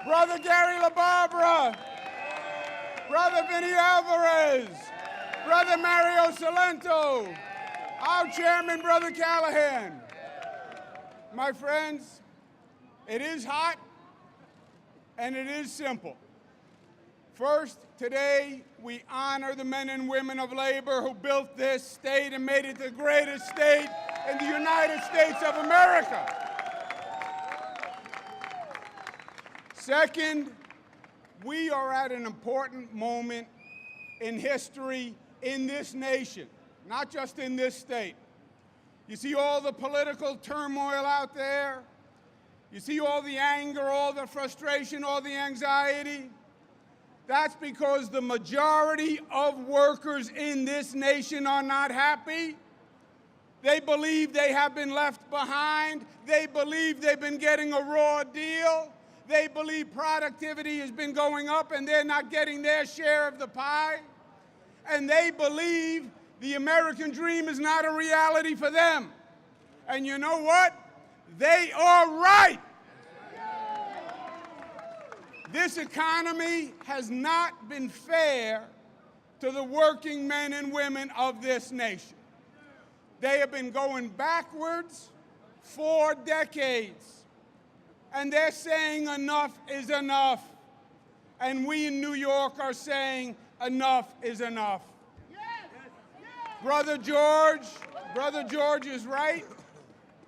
Brother Gary LaBarbera, Brother Vinny Alvarez, Brother Mario Salento, our chairman, Brother Callahan. My friends, it is hot and it is simple. First, today, we honor the men and women of labor who built this state and made it the greatest state in the United States of America. Second, we are at an important moment in history in this nation, not just in this state. You see all the political turmoil out there. You see all the anger, all the frustration, all the anxiety. That's because the majority of workers in this nation are not happy. They believe they have been left behind. They believe they've been getting a raw deal. They believe productivity has been going up and they're not getting their share of the pie. And they believe the American dream is not a reality for them. And you know what? They are right. This economy has not been fair to the working men and women of this nation. They have been going backwards for decades. And they're saying enough is enough. And we in New York are saying enough is enough. Brother George is right.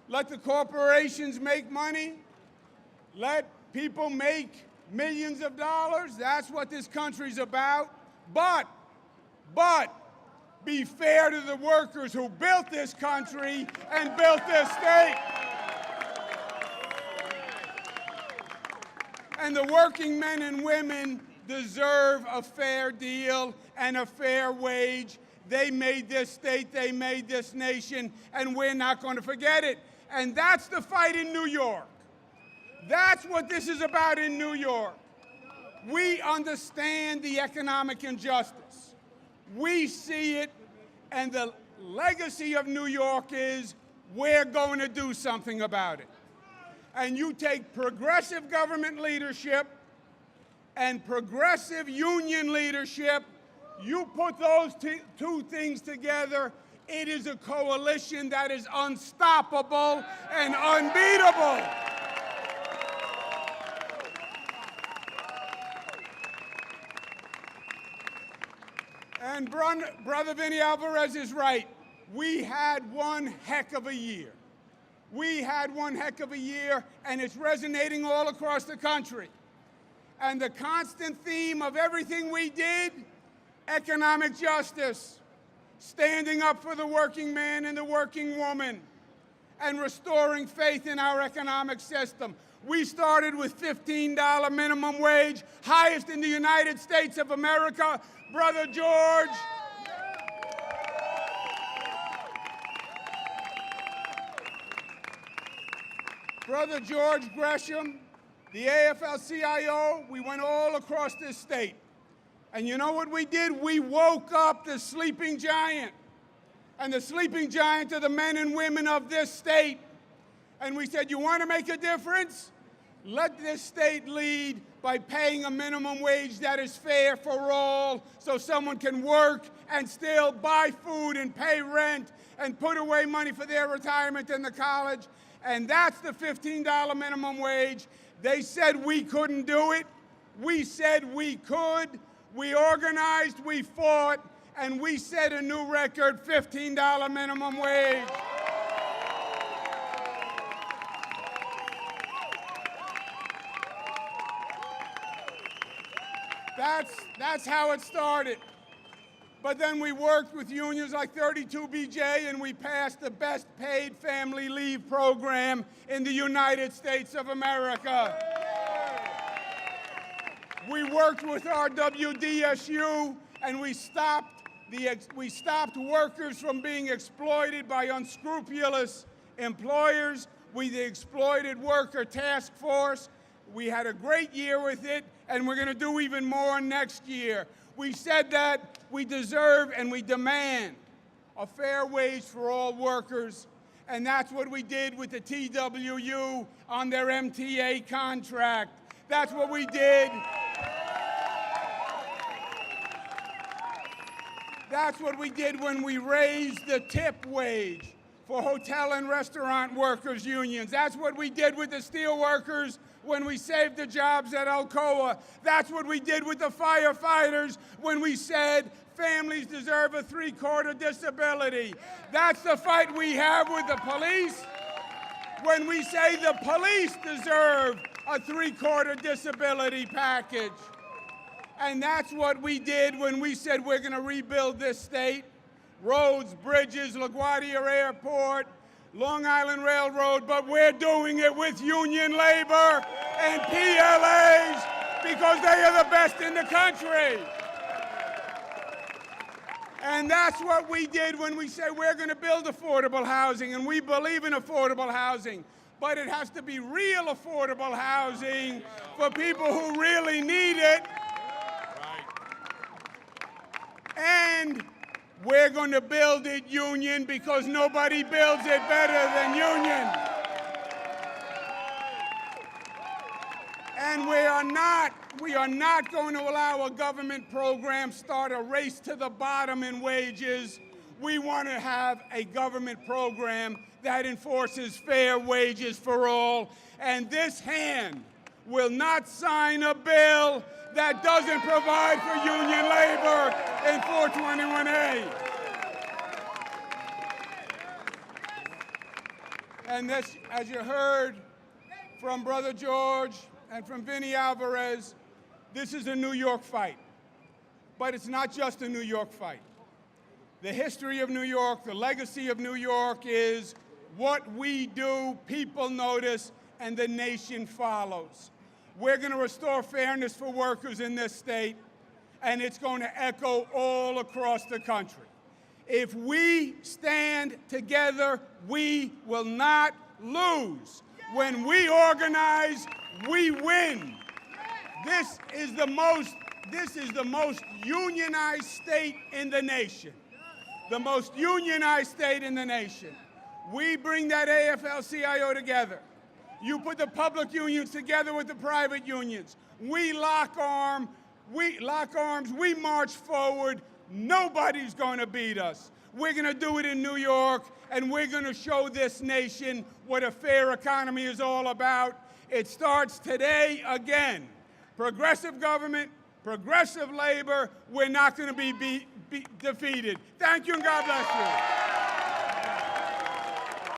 Let the corporations make money. Let people make millions of dollars. That's what this country's about. But be fair to the workers who built this country and built this state. And the working men and women deserve a fair deal and a fair wage. They made this state, they made this nation, and we're not going to forget it. And that's the fight in New York. That's what this is about in New York. We understand the economic injustice. We see it, and the legacy of New York is we're going to do something about it. And you take progressive government leadership and progressive union leadership, you put those two things together, it is a coalition that is unstoppable and unbeatable. And Brother Vinny Alvarez is right. We had one heck of a year. We had one heck of a year, and it's resonating all across the country. And the constant theme of everything we did, economic justice, standing up for the working man and the working woman, and restoring faith in our economic system. We started with $15 minimum wage, highest in the United States of America. Brother George. Brother George Gresham, the AFL-CIO, we went all across this state. And you know what we did? We woke up the sleeping giant. And the sleeping giant are the men and women of this state. And we said, you want to make a difference? Let this state lead by paying a minimum wage that is fair for all so someone can work and still buy food and pay rent and put away money for their retirement and the college. And that's the $15 minimum wage. They said we couldn't do it. We said we could. We organized, we fought, and we set a new record, $15 minimum wage. That's how it started. But then we worked with unions like 32BJ, and we passed the best paid family leave program in the United States of America. We worked with our WDSU, and we stopped workers from being exploited by unscrupulous employers. We the exploited worker task force. We had a great year with it, and we're going to do even more next year. We said that we deserve and we demand a fair wage for all workers, and that's what we did with the TWU on their MTA contract. That's what we did. That's what we did when we raised the tip wage for hotel and restaurant workers' unions. That's what we did with the steel workers when we saved the jobs at Alcoa. That's what we did with the firefighters when we said families deserve a 3/4 disability. That's the fight we have with the police when we say the police deserve a 3/4 disability package. And that's what we did when we said we're going to rebuild this state. Roads, bridges, LaGuardia Airport, Long Island Railroad, but we're doing it with union labor and PLAs because they are the best in the country. And that's what we did when we said we're going to build affordable housing, and we believe in affordable housing. But it has to be real affordable housing for people who really need it. And we're going to build it union because nobody builds it better than union. And we are not going to allow a government program start a race to the bottom in wages. We want to have a government program that enforces fair wages for all. And this hand will not sign a bill that doesn't provide for union labor in 421A. And this, as you heard from Brother George and from Vinny Alvarez, this is a New York fight. But it's not just a New York fight. The history of New York, the legacy of New York is what we do, people notice, and the nation follows. We're going to restore fairness for workers in this state, and it's going to echo all across the country. If we stand together, we will not lose. When we organize, we win. This is the most unionized state in the nation. The most unionized state in the nation. We bring that AFL-CIO together. You put the public unions together with the private unions. We lock arms, we march forward. Nobody's going to beat us. We're going to do it in New York, and we're going to show this nation what a fair economy is all about. It starts today again. Progressive government, progressive labor, we're not going to be defeated. Thank you, and God bless you.